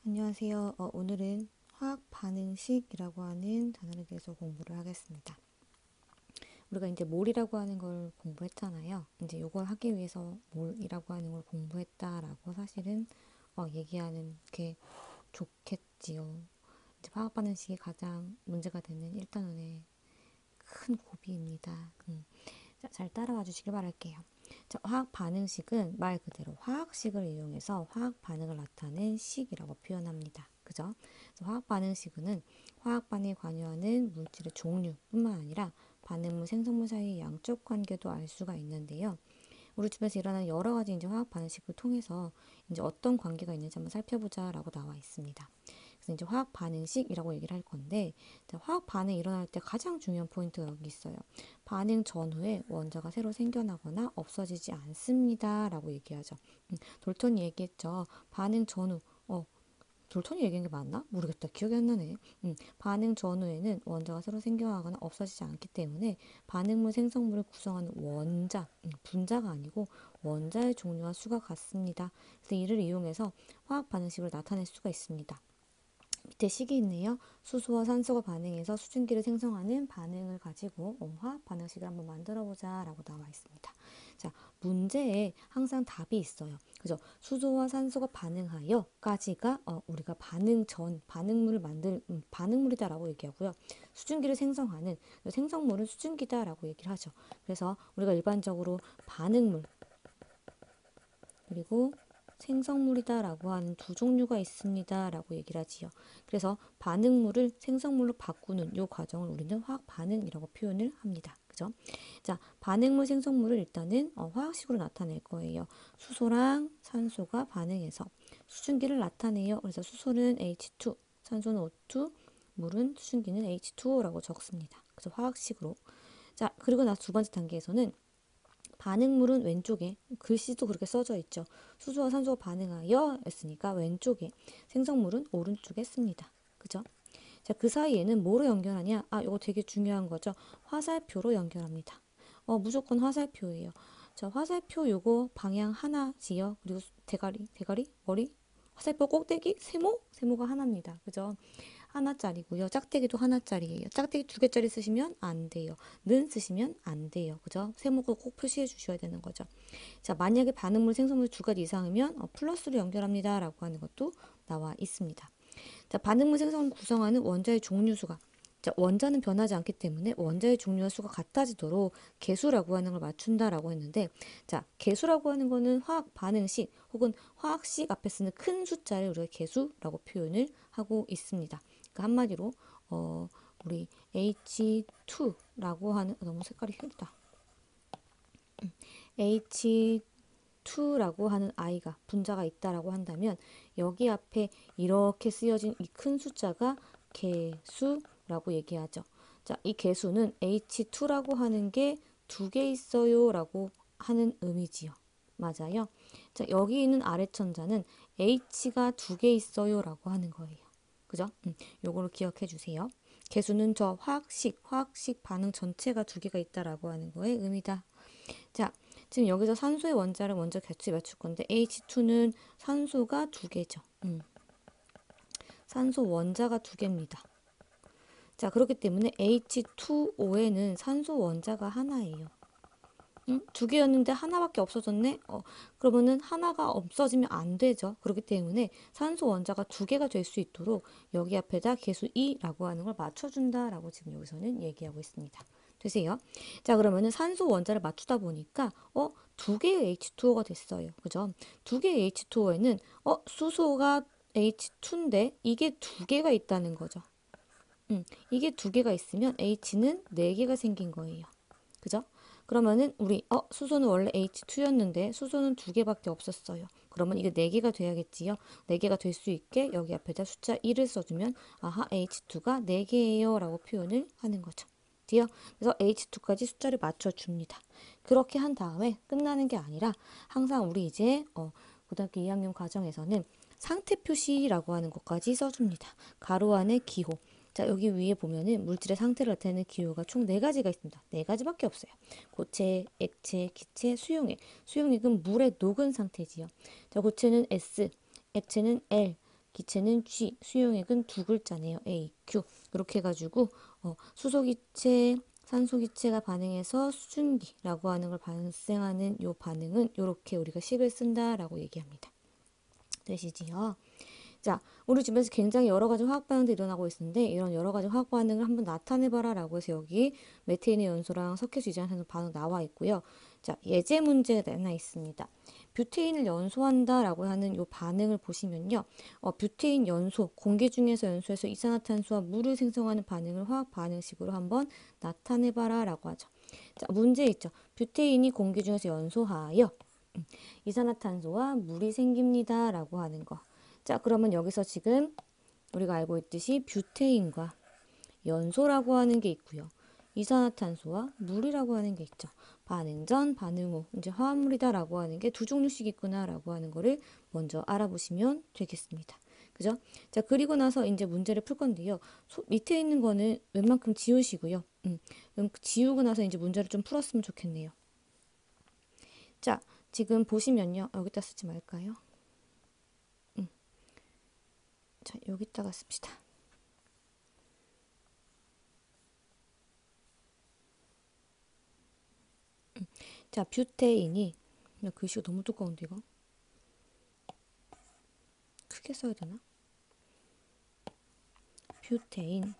안녕하세요. 오늘은 화학 반응식이라고 하는 단어에 대해서 공부를 하겠습니다. 우리가 이제 몰이라고 하는 걸 공부했잖아요. 이제 이걸 하기 위해서 몰이라고 하는 걸 공부했다라고 사실은 얘기하는 게 좋겠지요. 이제 화학 반응식이 가장 문제가 되는 1단원의 큰 고비입니다. 자, 잘 따라와 주시길 바랄게요. 자, 화학 반응식은 말 그대로 화학식을 이용해서 화학 반응을 나타낸 식이라고 표현합니다. 그죠? 그래서 화학 반응식은 화학 반응에 관여하는 물질의 종류뿐만 아니라 반응물, 생성물 사이의 양적 관계도 알 수가 있는데요. 우리 주변에서 일어나는 여러 가지 이제 화학 반응식을 통해서 이제 어떤 관계가 있는지 한번 살펴보자라고 나와 있습니다. 그래서 이제 화학 반응식이라고 얘기를 할 건데, 화학 반응이 일어날 때 가장 중요한 포인트가 여기 있어요. 반응 전후에 원자가 새로 생겨나거나 없어지지 않습니다라고 얘기하죠. 돌턴이 얘기했죠. 반응 전후. 돌턴이 얘기한 게 맞나? 모르겠다. 기억이 안 나네. 반응 전후에는 원자가 새로 생겨나거나 없어지지 않기 때문에 반응물 생성물을 구성하는 원자, 분자가 아니고 원자의 종류와 수가 같습니다. 그래서 이를 이용해서 화학 반응식을 나타낼 수가 있습니다. 밑에 식이 있네요. 수소와 산소가 반응해서 수증기를 생성하는 반응을 가지고 화학 반응식을 한번 만들어 보자 라고 나와 있습니다. 자, 문제에 항상 답이 있어요. 그죠? 수소와 산소가 반응하여까지가 우리가 반응 전 반응물을 만들 반응물이다라고 얘기하고요. 수증기를 생성하는 생성물은 수증기다라고 얘기를 하죠. 그래서 우리가 일반적으로 반응물 그리고 생성물이다라고 하는 두 종류가 있습니다라고 얘기를 하지요. 그래서 반응물을 생성물로 바꾸는 이 과정을 우리는 화학 반응이라고 표현을 합니다. 그죠? 자, 반응물 생성물을 일단은 화학식으로 나타낼 거예요. 수소랑 산소가 반응해서 수증기를 나타내요. 그래서 수소는 H2, 산소는 O2, 물은 수증기는 H2O라고 적습니다. 그래서 화학식으로. 자, 그리고 나서 두 번째 단계에서는 반응물은 왼쪽에 글씨도 그렇게 써져 있죠. 수소와 산소가 반응하여 했으니까 왼쪽에 생성물은 오른쪽에 씁니다. 그죠? 자, 그 사이에는 뭐로 연결하냐? 이거 되게 중요한 거죠. 화살표로 연결합니다. 무조건 화살표예요. 자, 화살표 요거 방향 하나지요. 그리고 대가리, 머리, 화살표 꼭대기, 세모가 하나입니다. 그죠? 하나짜리고요. 짝대기도 하나짜리예요. 짝대기 두 개짜리 쓰시면 안 돼요. 는 쓰시면 안 돼요. 그죠? 세모가 꼭 표시해 주셔야 되는 거죠. 자, 만약에 반응물, 생성물 두 가지 이상이면 플러스로 연결합니다. 라고 하는 것도 나와 있습니다. 자, 반응물, 생성물 구성하는 원자의 종류수가 자, 원자는 변하지 않기 때문에 원자의 종류와 수가 같아지도록 개수라고 하는 걸 맞춘다라고 했는데 자, 개수라고 하는 거는 화학 반응식 혹은 화학식 앞에 쓰는 큰 숫자를 우리가 개수라고 표현을 하고 있습니다. 그러니까 한마디로 우리 H2라고 하는 너무 색깔이 흐리다. H2라고 하는 아이가 분자가 있다라고 한다면 여기 앞에 이렇게 쓰여진 이 큰 숫자가 개수라고 얘기하죠. 자, 이 개수는 H2라고 하는 게 두 개 있어요 라고 하는 의미지요. 맞아요. 자, 여기 있는 아래천자는 H가 두 개 있어요 라고 하는 거예요. 그죠? 요거를 기억해 주세요. 개수는 저 화학식 반응 전체가 두 개가 있다라고 하는 거의 의미다. 자, 지금 여기서 산소의 원자를 먼저 같이 맞출 건데 H2는 산소가 두 개죠. 산소 원자가 두 개입니다. 자, 그렇기 때문에 H2O에는 산소 원자가 하나예요. 두 개였는데 하나밖에 없어졌네? 그러면은 하나가 없어지면 안 되죠. 그렇기 때문에 산소 원자가 두 개가 될 수 있도록 여기 앞에다 개수 2라고 하는 걸 맞춰준다라고 지금 여기서는 얘기하고 있습니다. 되세요? 자, 그러면은 산소 원자를 맞추다 보니까 두 개의 H2O가 됐어요. 그죠? 두 개의 H2O에는 수소가 H2인데 이게 두 개가 있다는 거죠. 이게 두 개가 있으면 H는 네 개가 생긴 거예요. 그죠? 그러면은 우리 수소는 원래 H2였는데 수소는 두 개밖에 없었어요. 그러면 이게 네 개가 돼야겠지요. 네 개가 될 수 있게 여기 앞에다 숫자 1을 써주면 아하 H2가 네 개예요 라고 표현을 하는 거죠. 뒤요. 그래서 H2까지 숫자를 맞춰줍니다. 그렇게 한 다음에 끝나는 게 아니라 항상 우리 이제 고등학교 2학년 과정에서는 상태 표시라고 하는 것까지 써줍니다. 가로 안에 기호. 자, 여기 위에 보면은 물질의 상태를 나타내는 기호가 총 네 가지가 있습니다. 네 가지밖에 없어요. 고체, 액체, 기체, 수용액. 수용액은 물에 녹은 상태지요. 자, 고체는 S, 액체는 L, 기체는 G, 수용액은 두 글자네요. AQ. 이렇게 해가지고 수소기체, 산소기체가 반응해서 수증기라고 하는 걸 발생하는 요 반응은 이렇게 우리가 식을 쓴다라고 얘기합니다. 되시지요? 자, 우리 주변에서 굉장히 여러 가지 화학 반응들이 일어나고 있는데 이런 여러 가지 화학 반응을 한번 나타내봐라 라고 해서 여기 메테인의 연소랑 석회수 이산화탄소 반응 나와 있고요. 자, 예제 문제가 하나 있습니다. 뷰테인을 연소한다라고 하는 이 반응을 보시면요. 뷰테인 연소, 공기 중에서 연소해서 이산화탄소와 물을 생성하는 반응을 화학 반응식으로 한번 나타내봐라 라고 하죠. 자, 문제 있죠. 뷰테인이 공기 중에서 연소하여 이산화탄소와 물이 생깁니다 라고 하는 거. 자, 그러면 여기서 지금 우리가 알고 있듯이 뷰테인과 연소라고 하는 게 있고요. 이산화탄소와 물이라고 하는 게 있죠. 반응 전, 반응 후, 이제 화합물이다라고 하는 게 두 종류씩 있구나라고 하는 거를 먼저 알아보시면 되겠습니다. 그죠? 자, 그리고 나서 이제 문제를 풀 건데요. 밑에 있는 거는 웬만큼 지우시고요. 지우고 나서 이제 문제를 좀 풀었으면 좋겠네요. 자, 지금 보시면요. 여기다 쓰지 말까요? 자, 여기다가 씁시다. 자, 뷰테인이 글씨가 너무 두꺼운데 이거 크게 써야 되나? 뷰테인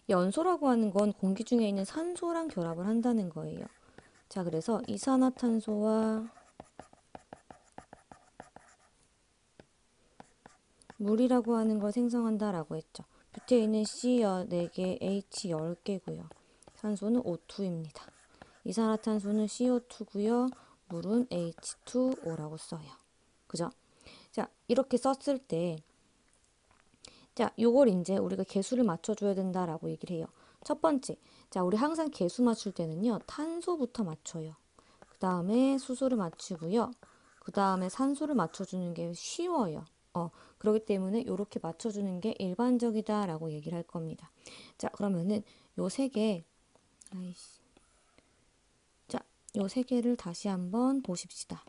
연소라고 하는 건 공기 중에 있는 산소랑 결합을 한다는 거예요. 자, 그래서 이산화탄소와 물이라고 하는 걸 생성한다라고 했죠. 뷰테인은 C 4개, H 10개고요. 산소는 O2입니다. 이산화탄소는 CO2고요. 물은 H2O라고 써요. 그죠? 자, 이렇게 썼을 때 자, 요걸 이제 우리가 개수를 맞춰줘야 된다라고 얘기를 해요. 첫 번째, 자, 우리 항상 개수 맞출 때는요, 탄소부터 맞춰요. 그 다음에 수소를 맞추고요. 그 다음에 산소를 맞춰주는 게 쉬워요. 그렇기 때문에 이렇게 맞춰주는 게 일반적이다라고 얘기를 할 겁니다. 자, 그러면은 요 세 개, 아이씨. 자, 요 세 개를 다시 한번 보십시다.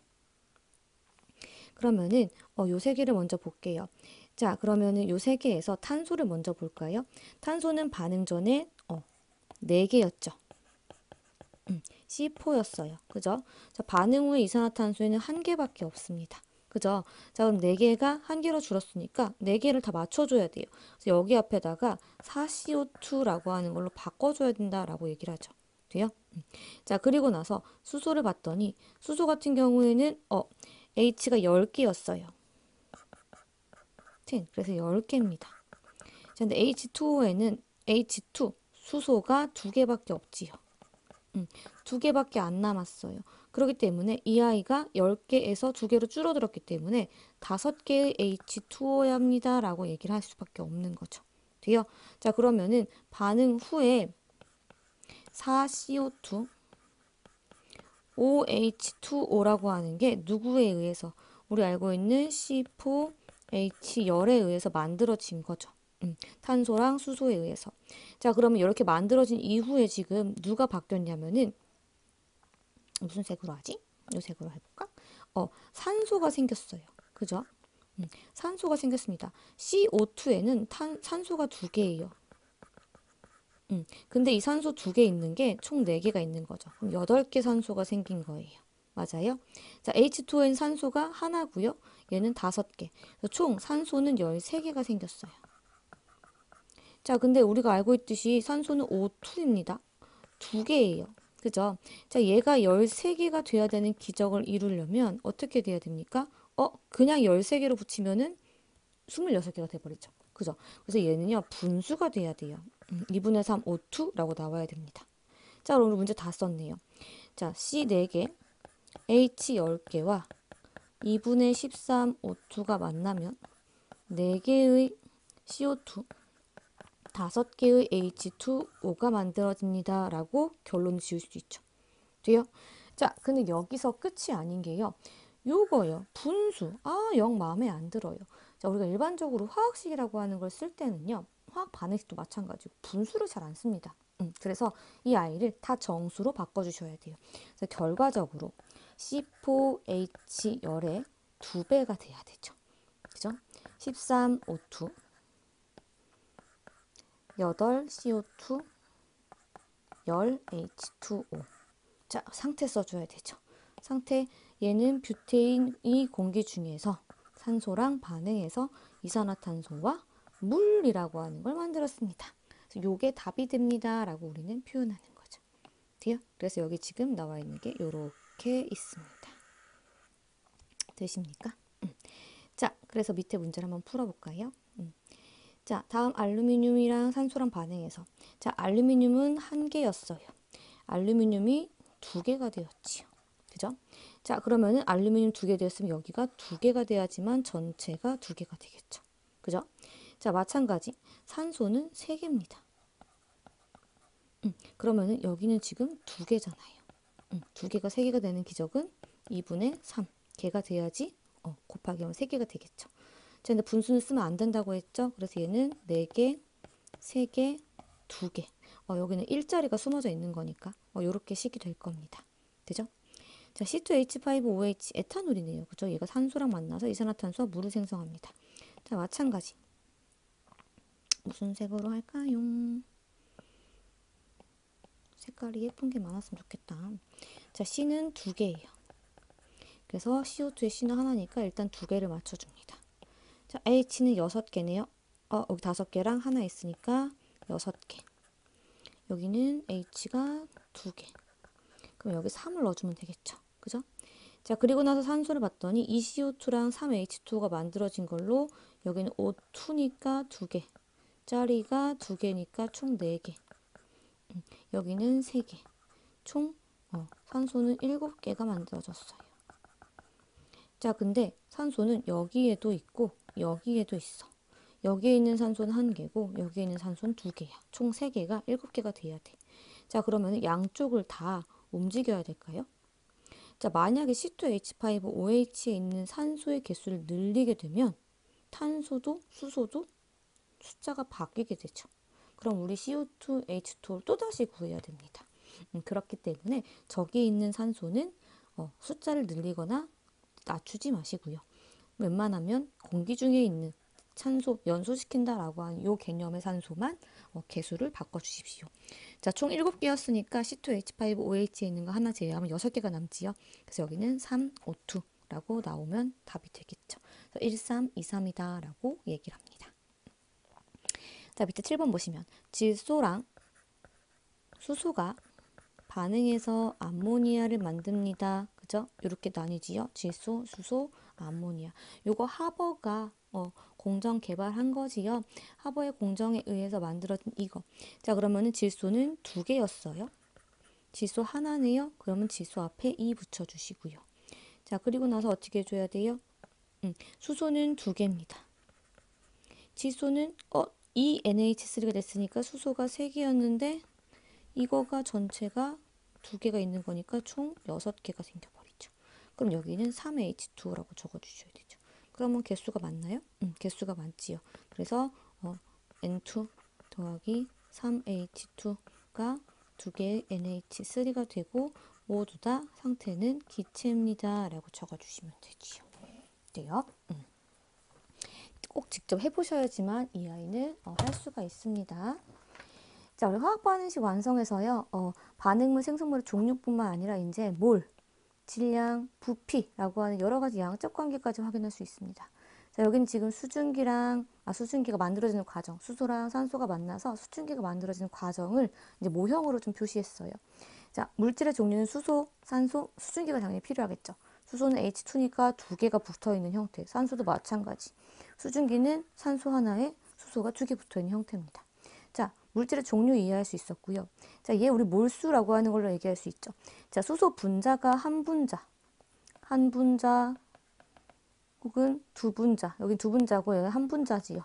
그러면은 요 세 개를 먼저 볼게요. 자, 그러면은 요 세 개에서 탄소를 먼저 볼까요? 탄소는 반응 전에 4개였죠. C4였어요. 그죠? 자, 반응 후에 이산화탄소에는 1개밖에 없습니다. 그죠? 자, 그럼 4개가 1개로 줄었으니까 4개를 다 맞춰줘야 돼요. 그래서 여기 앞에다가 4CO2라고 하는 걸로 바꿔줘야 된다라고 얘기를 하죠. 돼요? 자, 그리고 나서 수소를 봤더니 수소 같은 경우에는 H가 10개였어요. 10. 그래서 10개입니다. 자, 근데 H2O에는 H2 수소가 2개밖에 없지요. 2개밖에 안 남았어요. 그렇기 때문에 이 아이가 10개에서 2개로 줄어들었기 때문에 5개의 H2O야 합니다. 라고 얘기를 할 수밖에 없는 거죠. 돼요? 자, 그러면은 반응 후에 4CO2, OH2O라고 하는 게 누구에 의해서? 우리 알고 있는 C4H10에 의해서 만들어진 거죠. 탄소랑 수소에 의해서. 자, 그러면 이렇게 만들어진 이후에 지금 누가 바뀌었냐면은 무슨 색으로 하지? 이 색으로 해볼까? 산소가 생겼어요. 그죠? 산소가 생겼습니다. CO2에는 산소가 2개예요. 근데 이 산소 2개 있는 게 총 4개가 있는 거죠. 그럼 8개 산소가 생긴 거예요. 맞아요? 자, H2O엔 산소가 하나고요. 얘는 5개. 총 산소는 13개가 생겼어요. 자, 근데 우리가 알고 있듯이 산소는 O2입니다. 2개예요. 그죠? 자, 얘가 13개가 돼야 되는 기적을 이루려면 어떻게 돼야 됩니까? 그냥 13개로 붙이면은 26개가 돼버리죠. 그죠? 그래서 얘는요, 분수가 돼야 돼요. 2분의 3 O2라고 나와야 됩니다. 자, 그럼 우리 문제 다 썼네요. 자, C 4개, H 10개와 2분의 13 O2가 만나면 4개의 CO2, 5개의 H2O가 만들어집니다. 라고 결론을 지을 수 있죠. 돼요? 자, 근데 여기서 끝이 아닌 게요. 요거요. 분수. 영 마음에 안 들어요. 자, 우리가 일반적으로 화학식이라고 하는 걸 쓸 때는요. 화학 반응식도 마찬가지고 분수를 잘 안 씁니다. 그래서 이 아이를 다 정수로 바꿔주셔야 돼요. 그래서 결과적으로 C4H 열에 2배가 돼야 되죠. 그죠? 13O2, 8CO2, 10H2O. 자, 상태 써줘야 되죠. 상태, 얘는 뷰테인이 공기 중에서 산소랑 반응해서 이산화탄소와 물이라고 하는 걸 만들었습니다. 그래서 요게 답이 됩니다 라고 우리는 표현하는 거죠. 돼요? 그래서 여기 지금 나와 있는 게 요렇게 있습니다. 되십니까? 자, 그래서 밑에 문제를 한번 풀어볼까요? 자, 다음 알루미늄이랑 산소랑 반응해서, 자, 알루미늄은 1개였어요. 알루미늄이 2개가 되었지요. 그죠? 자, 그러면은 알루미늄 2개 되었으면 여기가 2개가 돼야지만 전체가 2개가 되겠죠. 그죠? 자, 마찬가지 산소는 3개입니다. 그러면은 여기는 지금 2개잖아요. 2개가 3개가 되는 기적은 2분의 3 개가 돼야지 곱하기 하면 3개가 되겠죠. 자, 근데 분수는 쓰면 안 된다고 했죠. 그래서 얘는 4개, 3개, 2개. 여기는 일자리가 숨어져 있는 거니까 요렇게 식이 될 겁니다. 되죠? 자, C2H5OH 에탄올이네요. 그죠? 얘가 산소랑 만나서 이산화탄소와 물을 생성합니다. 자, 마찬가지. 무슨 색으로 할까요? 색깔이 예쁜 게 많았으면 좋겠다. 자, C는 2개예요. 그래서 CO2의 C는 하나니까 일단 2개를 맞춰줍니다. 자, H는 6개네요. 여기 5개랑 하나 있으니까 6개. 여기는 H가 2개. 그럼 여기 3을 넣어주면 되겠죠. 그죠? 자, 그리고 나서 산소를 봤더니 2CO2랑 3H2O가 만들어진 걸로 여기는 O2니까 2개. 짜리가 2개니까 총 4개. 여기는 3개. 총 산소는 7개가 만들어졌어요. 자, 근데 산소는 여기에도 있고 여기에도 있어. 여기에 있는 산소는 1개고 여기에 있는 산소는 2개야. 총 3개가 7개가 돼야 돼. 자, 그러면 양쪽을 다 움직여야 될까요? 자, 만약에 C2H5OH에 있는 산소의 개수를 늘리게 되면 탄소도 수소도 숫자가 바뀌게 되죠. 그럼 우리 CO2H2O를 또다시 구해야 됩니다. 그렇기 때문에 저기 있는 산소는 숫자를 늘리거나 낮추지 마시고요. 웬만하면 공기 중에 있는 산소, 연소시킨다라고 하는 이 개념의 산소만 개수를 바꿔주십시오. 자, 총 7개였으니까 C2H5OH에 있는 거 하나 제외하면 6개가 남지요. 그래서 여기는 3O2라고 나오면 답이 되겠죠. 그래서 1323이다 라고 얘기를 합니다. 자, 밑에 7번 보시면 질소랑 수소가 반응해서 암모니아를 만듭니다. 그죠? 이렇게 나뉘지요. 질소, 수소, 암모니아. 요거 하버가 공정 개발한 거지요. 하버의 공정에 의해서 만들어진 이거. 자, 그러면은 질소는 2개였어요. 질소 하나네요. 그러면 질소 앞에 2 붙여주시고요. 자, 그리고 나서 어떻게 해줘야 돼요? 수소는 2개입니다. 질소는 2NH3가 됐으니까 수소가 3개였는데 이거가 전체가 2개가 있는 거니까 총 6개가 생겨버리죠. 그럼 여기는 3H2O라고 적어주셔야 되죠. 그러면 개수가 맞나요? 개수가 맞지요. 그래서 N2 더하기 3H2가 2개의 NH3가 되고 모두 다 상태는 기체입니다. 라고 적어주시면 되지요. 돼요? 꼭 직접 해보셔야지만 이 아이는 할 수가 있습니다. 자, 우리 화학 반응식 완성해서요. 반응물, 생성물의 종류뿐만 아니라 이제 몰, 질량, 부피라고 하는 여러 가지 양적 관계까지 확인할 수 있습니다. 자, 여기는 지금 수증기가 만들어지는 과정, 수소랑 산소가 만나서 수증기가 만들어지는 과정을 이제 모형으로 좀 표시했어요. 자, 물질의 종류는 수소, 산소, 수증기가 당연히 필요하겠죠. 수소는 H2니까 2개가 붙어 있는 형태, 산소도 마찬가지. 수증기는 산소 하나에 수소가 2개 붙어 있는 형태입니다. 자, 물질의 종류 이해할 수 있었고요. 자, 얘 우리 몰수라고 하는 걸로 얘기할 수 있죠. 자, 수소 분자가 한 분자 혹은 두 분자. 여기 두 분자고 여기 한 분자지요.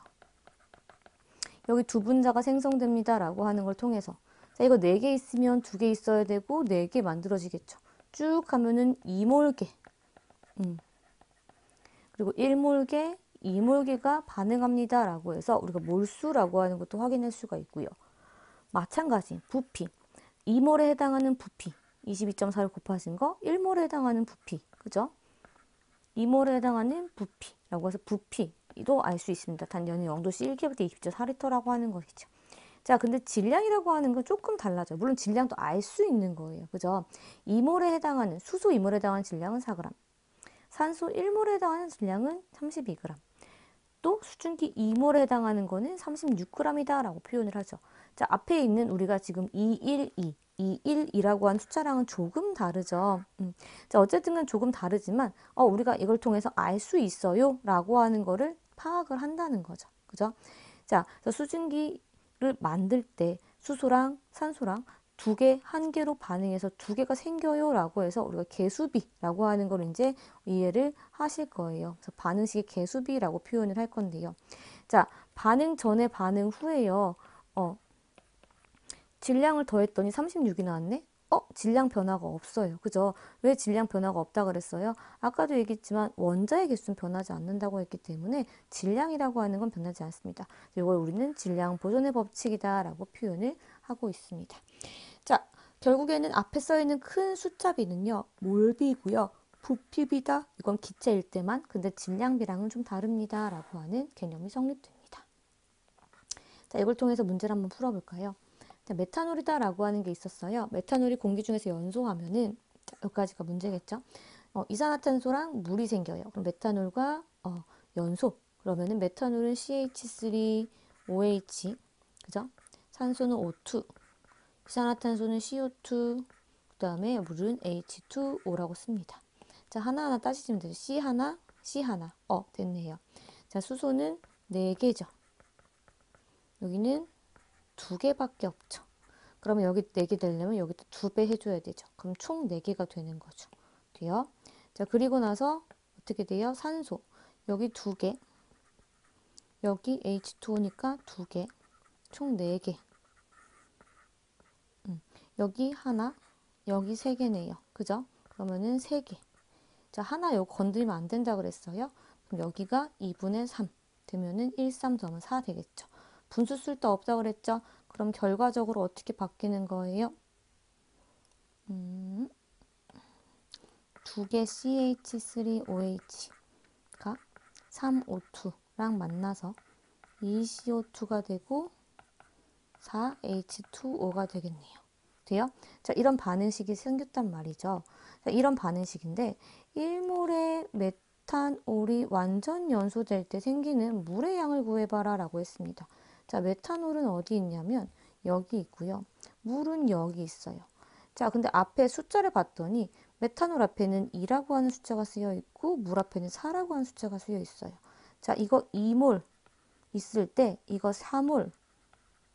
여기 두 분자가 생성됩니다. 라고 하는 걸 통해서. 자, 이거 4개 있으면 2개 있어야 되고 4개 만들어지겠죠. 쭉 하면은 2몰개. 그리고 1몰개, 2몰개가 반응합니다. 라고 해서 우리가 몰수라고 하는 것도 확인할 수가 있고요. 마찬가지 부피. 2몰에 해당하는 부피. 22.4를 곱하신 거 1몰에 해당하는 부피. 그죠? 이몰에 해당하는 부피라고 해서 부피도 알 수 있습니다. 단연히 0도씨 1개부터 20.4리터라고 하는 것이죠. 자, 근데 질량이라고 하는 건 조금 달라져요. 물론 질량도 알 수 있는 거예요. 그죠? 이몰에 해당하는, 수소 이몰에 해당하는 질량은 4g, 산소 1몰에 해당하는 질량은 32g, 또 수증기 2몰에 해당하는 거는 36g이다 라고 표현을 하죠. 자, 앞에 있는 우리가 지금 212, 212라고 한 숫자랑은 조금 다르죠. 자, 어쨌든 조금 다르지만 우리가 이걸 통해서 알 수 있어요 라고 하는 거를 파악을 한다는 거죠. 그죠? 자, 수증기를 만들 때 수소랑 산소랑 두 개, 한 개로 반응해서 두 개가 생겨요 라고 해서 우리가 개수비라고 하는 걸 이제 이해를 하실 거예요. 그래서 반응식의 개수비라고 표현을 할 건데요. 자, 반응 전에 반응 후에요. 질량을 더했더니 36이 나왔네? 질량 변화가 없어요. 그죠? 왜 질량 변화가 없다 그랬어요? 아까도 얘기했지만 원자의 개수는 변하지 않는다고 했기 때문에 질량이라고 하는 건 변하지 않습니다. 이걸 우리는 질량 보존의 법칙이다 라고 표현을 하고 있습니다. 자, 결국에는 앞에 써있는 큰 숫자비는요, 몰비고요. 부피비다. 이건 기체일 때만. 근데 질량비랑은 좀 다릅니다. 라고 하는 개념이 성립됩니다. 자, 이걸 통해서 문제를 한번 풀어볼까요? 자, 메탄올이다 라고 하는 게 있었어요. 메탄올이 공기 중에서 연소하면은, 자, 여기까지가 문제겠죠? 이산화탄소랑 물이 생겨요. 그럼 메탄올과 연소. 그러면은 메탄올은 CH3OH, 그죠? 산소는 O2, 이산화탄소는 CO2, 그 다음에 물은 H2O라고 씁니다. 자, 하나하나 따지시면 되죠. C 하나, C 하나. 됐네요. 자, 수소는 4개죠. 여기는 2개밖에 없죠. 그러면 여기 4개 되려면 여기도 2배 해줘야 되죠. 그럼 총 4개가 되는 거죠. 돼요? 자, 그리고 나서 어떻게 돼요? 산소. 여기 2개. 여기 H2O니까 2개. 총 4개. 여기 하나, 여기 3개네요. 그죠? 그러면은 3개. 자, 하나 요거 건드리면 안 된다 그랬어요. 그럼 여기가 2분의 3 되면은 1, 3 더하면 4 되겠죠. 분수 쓸 데 없다 그랬죠? 그럼 결과적으로 어떻게 바뀌는 거예요? 2개 CH3OH가 3O2랑 만나서 2CO2가 되고 4H2O가 되겠네요. 돼요? 자, 이런 반응식이 생겼단 말이죠. 자, 이런 반응식인데 1몰의 메탄올이 완전 연소될 때 생기는 물의 양을 구해봐라 라고 했습니다. 자, 메탄올은 어디 있냐면 여기 있고요. 물은 여기 있어요. 자, 근데 앞에 숫자를 봤더니 메탄올 앞에는 2라고 하는 숫자가 쓰여 있고 물 앞에는 4라고 하는 숫자가 쓰여 있어요. 자, 이거 2몰 있을 때 이거 4몰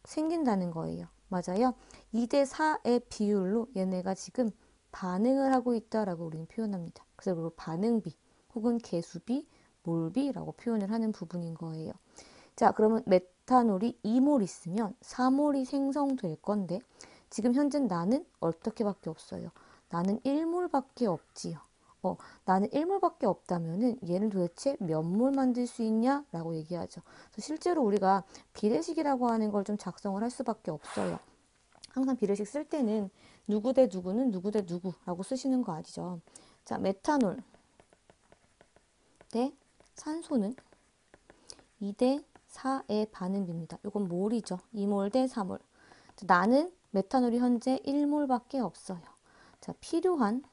생긴다는 거예요. 맞아요? 2대 4의 비율로 얘네가 지금 반응을 하고 있다라고 우리는 표현합니다. 그래서 그걸 반응비 혹은 개수비, 몰비라고 표현을 하는 부분인 거예요. 자, 그러면 메탄올이 2몰 있으면 4몰이 생성될 건데 지금 현재 나는 어떻게밖에 없어요. 나는 1몰밖에 없지요. 나는 1몰밖에 없다면은 얘는 도대체 몇 몰 만들 수 있냐라고 얘기하죠. 그래서 실제로 우리가 비례식이라고 하는 걸 좀 작성을 할 수밖에 없어요. 항상 비례식 쓸 때는 누구 대 누구는 누구 대 누구라고 쓰시는 거 아시죠? 자, 메탄올 대 산소는 2대 4의 반응비입니다. 이건 몰이죠. 2몰 대 4몰. 나는 메탄올이 현재 1몰밖에 없어요. 자, 필요한이죠.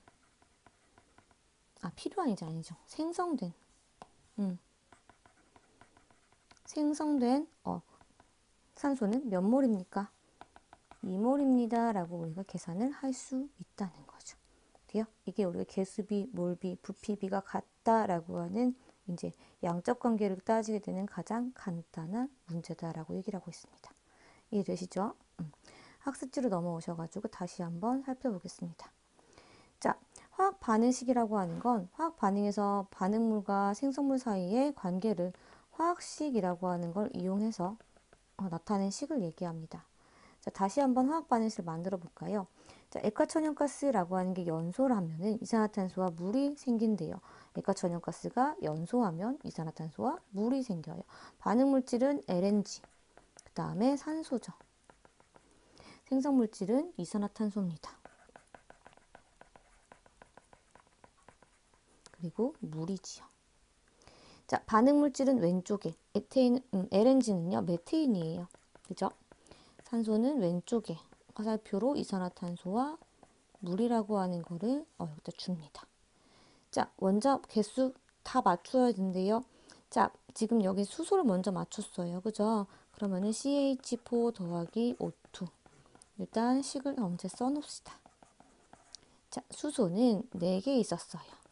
아니죠. 생성된 산소는 몇 몰입니까? 2몰입니다. 라고 우리가 계산을 할 수 있다는 거죠. 돼요? 이게 우리가 개수비, 몰비, 부피비가 같다라고 하는 이제 양적 관계를 따지게 되는 가장 간단한 문제다라고 얘기를 하고 있습니다. 이해되시죠? 학습지로 넘어오셔가지고 다시 한번 살펴보겠습니다. 자, 화학 반응식이라고 하는 건 화학 반응에서 반응물과 생성물 사이의 관계를 화학식이라고 하는 걸 이용해서 나타낸 식을 얘기합니다. 자, 다시 한번 화학 반응식을 만들어 볼까요? 자, 액화천연가스라고 하는 게 연소를 하면은 이산화탄소와 물이 생긴대요. 액화천연가스가 연소하면 이산화탄소와 물이 생겨요. 반응물질은 LNG, 그 다음에 산소죠. 생성물질은 이산화탄소입니다. 그리고 물이지요. 자, 반응 물질은 왼쪽에, LNG는요, 메테인이에요. 그죠? 산소는 왼쪽에 화살표로 이산화탄소와 물이라고 하는 거를 여기다 줍니다. 자, 원자 개수 다 맞춰야 되는데요. 자, 지금 여기 수소를 먼저 맞췄어요. 그죠? 그러면은 CH4 더하기 O2. 일단 식을 언제 써놓읍시다. 자, 수소는 4개 있었어요.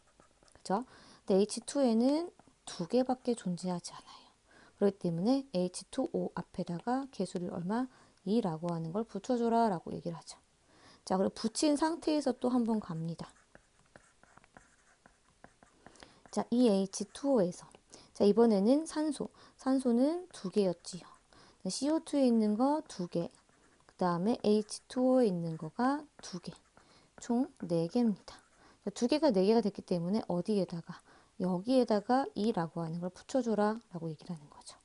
그죠? 근데 H2에는 2개밖에 존재하지 않아요. 그렇기 때문에 H2O 앞에다가 개수를 얼마? 2라고 하는 걸 붙여줘라 라고 얘기를 하죠. 자, 그리고 붙인 상태에서 또 한번 갑니다. 자, 이 H2O에서 자, 이번에는 산소는 2개였지요. CO2에 있는 거 2개, 그 다음에 H2O에 있는 거가 2개, 총 4개입니다. 2개가 4개가 됐기 때문에 어디에다가 여기에다가 2라고 하는 걸 붙여줘라 라고 얘기를 하는 거죠.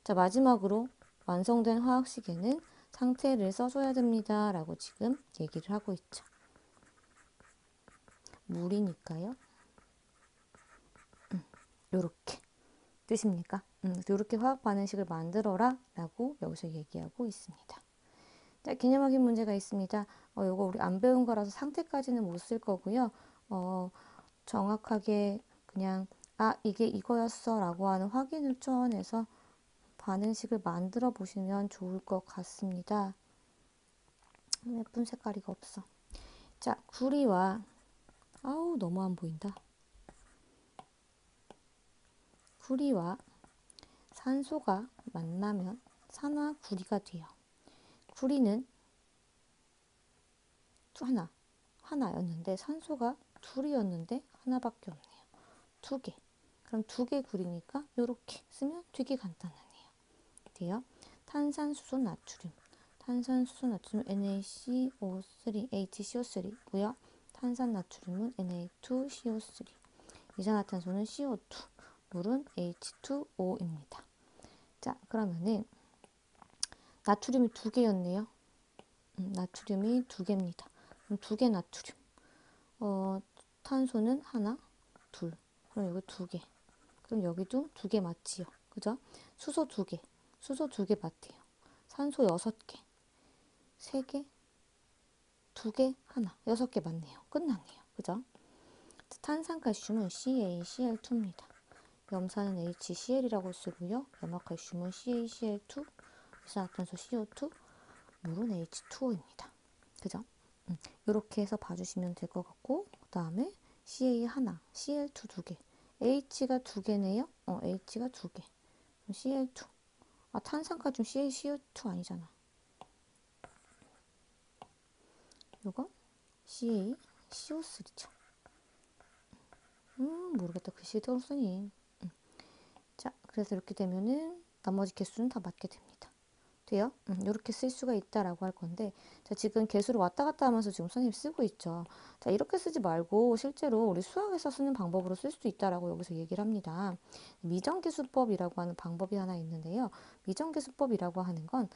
자, 마지막으로 완성된 화학식에는 상태를 써줘야 됩니다 라고 지금 얘기를 하고 있죠. 물이니까요. 요렇게 뜻입니까? 요렇게 화학 반응식을 만들어라 라고 여기서 얘기하고 있습니다. 자, 개념 확인 문제가 있습니다. 요거 우리 안 배운 거라서 상태까지는 못 쓸 거고요. 정확하게 그냥 이게 이거였어 라고 하는 확인을 초안해서 반응식을 만들어 보시면 좋을 것 같습니다. 예쁜 색깔이가 없어. 자, 구리와 너무 안 보인다. 구리와 산소가 만나면 산화구리가 돼요. 구리는 하나였는데 산소가 둘이었는데 하나밖에 없네요. 2개. 그럼 2개 구리니까 이렇게 쓰면 되게 간단하네요. 돼요. 탄산수소 나트륨. NaCO3, HCO3고요. 탄산 나트륨은 Na2CO3. 이산화탄소는 CO2. 물은 H2O입니다. 자, 그러면은 나트륨이 2개였네요. 나트륨이 2개입니다. 그럼 2개 나트륨. 탄소는 하나, 둘. 그럼 여기 2개. 그럼 여기도 2개 맞지요. 그죠? 수소 2개. 수소 2개 맞대요. 산소 6개. 3개, 2개, 하나. 6개 맞네요. 끝났네요. 그죠? 탄산칼슘은 CaCl2입니다. 염산은 HCl이라고 쓰고요. 염화칼슘은 CaCl2, 이산화탄소 CO2, 물은 H2O입니다. 그죠? 이렇게 해서 봐주시면 될 것 같고, 그 다음에 CA 하나, CL2 2개, H가 2개네요. H가 2개. 그럼 CL2. 탄산칼슘 CaCO2 아니잖아. 요거 CaCO3죠. 모르겠다. 글씨 어떻게 쓰니. 자, 그래서 이렇게 되면은 나머지 개수는 다 맞게 됩니다. 돼요? 이렇게 쓸 수가 있다라고 할 건데, 자, 지금 개수를 왔다 갔다 하면서 지금 선생님이 쓰고 있죠. 자, 이렇게 쓰지 말고 실제로 우리 수학에서 쓰는 방법으로 쓸 수도 있다라고 여기서 얘기를 합니다. 미정계수법이라고 하는 방법이 하나 있는데요. 미정계수법이라고 하는 건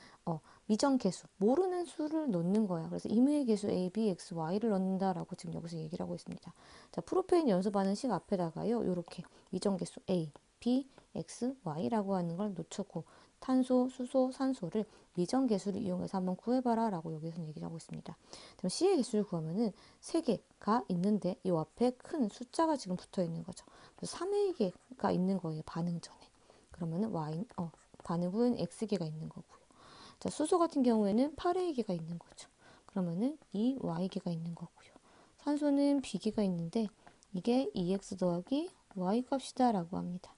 미정계수, 모르는 수를 넣는 거야. 그래서 임의의 계수 A, B, X, Y를 넣는다라고 지금 여기서 얘기를 하고 있습니다. 자, 프로페인 연소반응 식 앞에다가요. 이렇게 미정계수 A, B, X, Y라고 하는 걸 놓쳤고, 탄소, 수소, 산소를 미정계수를 이용해서 한번 구해봐라 라고 여기서는 얘기를 하고 있습니다. 그럼 C의 개수를 구하면은 3개가 있는데 이 앞에 큰 숫자가 지금 붙어 있는 거죠. 그래서 3의 개가 있는 거예요. 반응 전에. 그러면은 반응 후에는 X개가 있는 거고요. 자, 수소 같은 경우에는 8의 개가 있는 거죠. 그러면은 이 Y개가 있는 거고요. 산소는 B개가 있는데 이게 2X 더하기 Y 값이다 라고 합니다.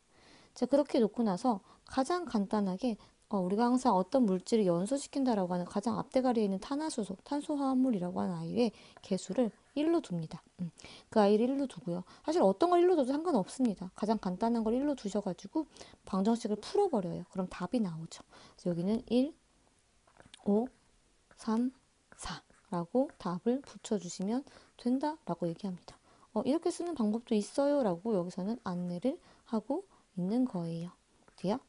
자, 그렇게 놓고 나서 가장 간단하게 우리가 항상 어떤 물질을 연소시킨다라고 하는 가장 앞대가리에 있는 탄화수소, 탄소화합물이라고 하는 아이의 개수를 1로 둡니다. 그 아이를 1로 두고요. 사실 어떤 걸 1로 둬도 상관없습니다. 가장 간단한 걸 1로 두셔가지고 방정식을 풀어버려요. 그럼 답이 나오죠. 그래서 여기는 1, 5, 3, 4라고 답을 붙여주시면 된다라고 얘기합니다. 이렇게 쓰는 방법도 있어요 라고 여기서는 안내를 하고 있는 거예요. 돼요?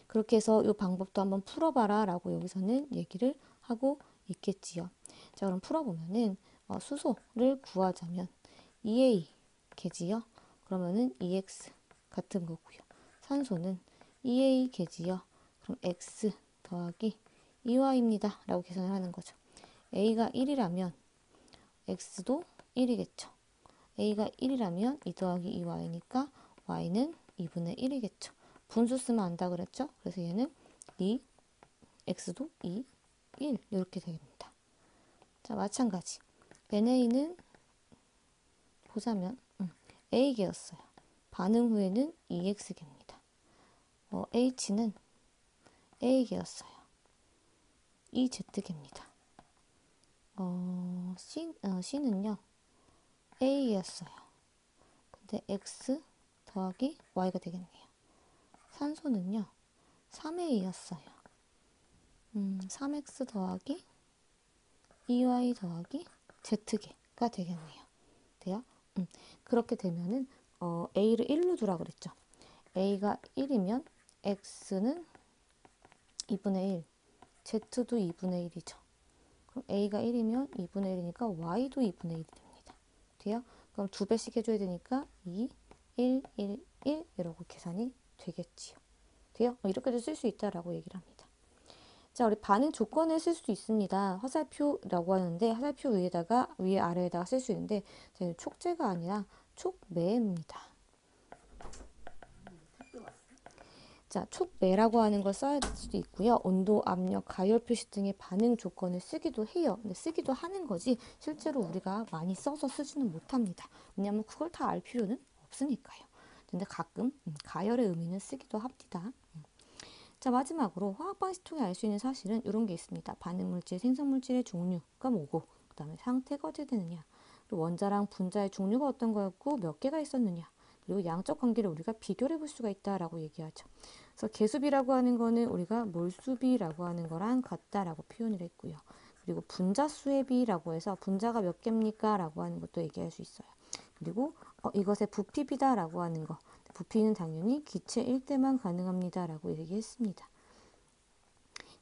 그렇게 해서 이 방법도 한번 풀어봐라 라고 여기서는 얘기를 하고 있겠지요. 자, 그럼 풀어보면은 수소를 구하자면 2A 개지요. 그러면은 2x 같은 거고요. 산소는 2a 개지요. 그럼 x 더하기 2y입니다. 라고 계산을 하는 거죠. a가 1이라면 x도 1이겠죠. a가 1이라면 2 더하기 2y니까 y는 2분의 1이겠죠. 분수 쓰면 안다 그랬죠? 그래서 얘는 2, x도 2, 1 이렇게 됩니다. 자, 마찬가지. NA는 보자면 A개였어요. 반응 후에는 2X개입니다. H는 A개였어요. 2Z개입니다. C는요. A였어요. 근데 X 더하기 Y가 되겠네요. 산소는요. 3A였어요. 3X 더하기 2Y 더하기 Z개가 되겠네요. 돼요? 그렇게 되면은 A를 1로 두라 그랬죠. A가 1이면 X는 2분의 1, Z도 2분의 1이죠. 그럼 A가 1이면 2분의 1이니까 Y도 2분의 1이 됩니다. 돼요? 그럼 2배씩 해줘야 되니까 2, 1, 1, 1 이러고 계산이 되겠지요. 돼요? 이렇게도 쓸 수 있다라고 얘기를 합니다. 자, 우리 반응 조건을 쓸 수도 있습니다. 화살표라고 하는데 화살표 위에다가 위에 아래에다가 쓸 수 있는데 저는 촉재가 아니라 촉매입니다. 자, 촉매라고 하는 걸 써야 될 수도 있고요. 온도, 압력, 가열 표시 등의 반응 조건을 쓰기도 해요. 근데 쓰기도 하는 거지 실제로 우리가 많이 써서 쓰지는 못합니다. 왜냐하면 그걸 다 알 필요는 없으니까요. 근데 가끔 가열의 의미는 쓰기도 합니다. 자, 마지막으로 화학 방식 통해 알 수 있는 사실은 이런 게 있습니다. 반응 물질, 생성 물질의 종류가 뭐고, 그 다음에 상태가 어떻게 되느냐, 그리고 원자랑 분자의 종류가 어떤 거였고 몇 개가 있었느냐, 그리고 양적 관계를 우리가 비교를 해볼 수가 있다라고 얘기하죠. 그래서 개수비라고 하는 거는 우리가 몰수비라고 하는 거랑 같다라고 표현을 했고요. 그리고 분자수의 비라고 해서 분자가 몇 개입니까? 라고 하는 것도 얘기할 수 있어요. 그리고 이것의 부피비다라고 하는 거. 부피는 당연히 기체일 때만 가능합니다. 라고 얘기했습니다.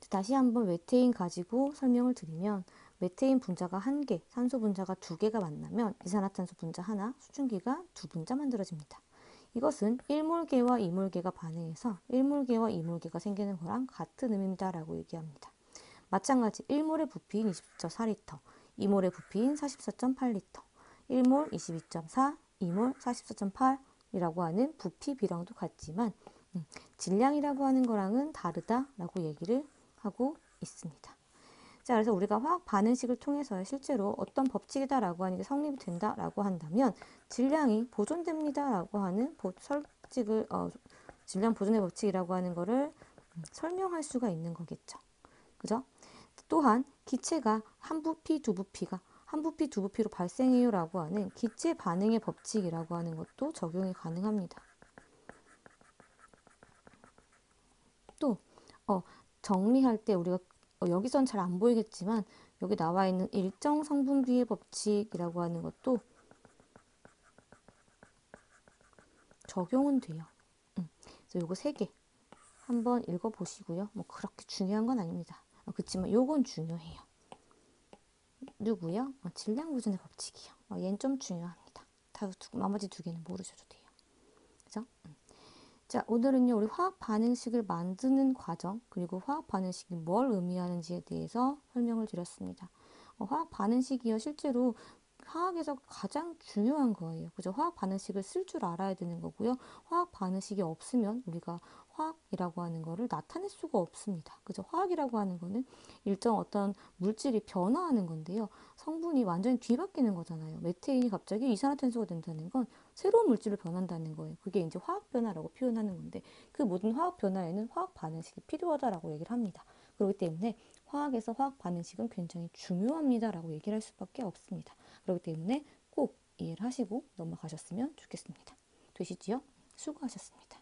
다시 한번 메테인 가지고 설명을 드리면 메테인 분자가 1개, 산소 분자가 2개가 만나면 이산화탄소 분자 하나, 수증기가 2분자 만들어집니다. 이것은 1몰계와 2몰계가 반응해서 1몰계와 2몰계가 생기는 거랑 같은 의미입니다. 라고 얘기합니다. 마찬가지 1몰의 부피인 20.4리터, 2몰의 부피인 44.8리터, 1몰 22.4, 2몰 44.8이라고 하는 부피 비량도 같지만 질량이라고 하는 거랑은 다르다라고 얘기를 하고 있습니다. 자, 그래서 우리가 화학 반응식을 통해서 실제로 어떤 법칙이다라고 하는 게 성립이 된다라고 한다면 질량이 보존됩니다라고 하는 설칙을 질량 보존의 법칙이라고 하는 거를 설명할 수가 있는 거겠죠. 그죠? 또한 기체가 한 부피, 두 부피가 한 부피, 두 부피로 발생해요라고 하는 기체 반응의 법칙이라고 하는 것도 적용이 가능합니다. 또 정리할 때 우리가 여기선 잘 안 보이겠지만 여기 나와 있는 일정 성분비의 법칙이라고 하는 것도 적용은 돼요. 그래서 요거 3개 한번 읽어보시고요. 뭐 그렇게 중요한 건 아닙니다. 그렇지만 요건 중요해요. 누구요? 질량 보존의 법칙이요. 얘는 좀 중요합니다. 나머지 2개는 모르셔도 돼요. 그죠? 자, 오늘은요, 우리 화학 반응식을 만드는 과정, 그리고 화학 반응식이 뭘 의미하는지에 대해서 설명을 드렸습니다. 화학 반응식이요, 실제로 화학에서 가장 중요한 거예요. 그죠? 화학 반응식을 쓸 줄 알아야 되는 거고요. 화학 반응식이 없으면 우리가 화학이라고 하는 거를 나타낼 수가 없습니다. 그죠? 화학이라고 하는 거는 일정 어떤 물질이 변화하는 건데요. 성분이 완전히 뒤바뀌는 거잖아요. 메테인이 갑자기 이산화탄소가 된다는 건 새로운 물질로 변한다는 거예요. 그게 이제 화학 변화라고 표현하는 건데 그 모든 화학 변화에는 화학 반응식이 필요하다라고 얘기를 합니다. 그렇기 때문에 화학에서 화학 반응식은 굉장히 중요합니다라고 얘기를 할 수밖에 없습니다. 그렇기 때문에 꼭 이해를 하시고 넘어가셨으면 좋겠습니다. 되시지요? 수고하셨습니다.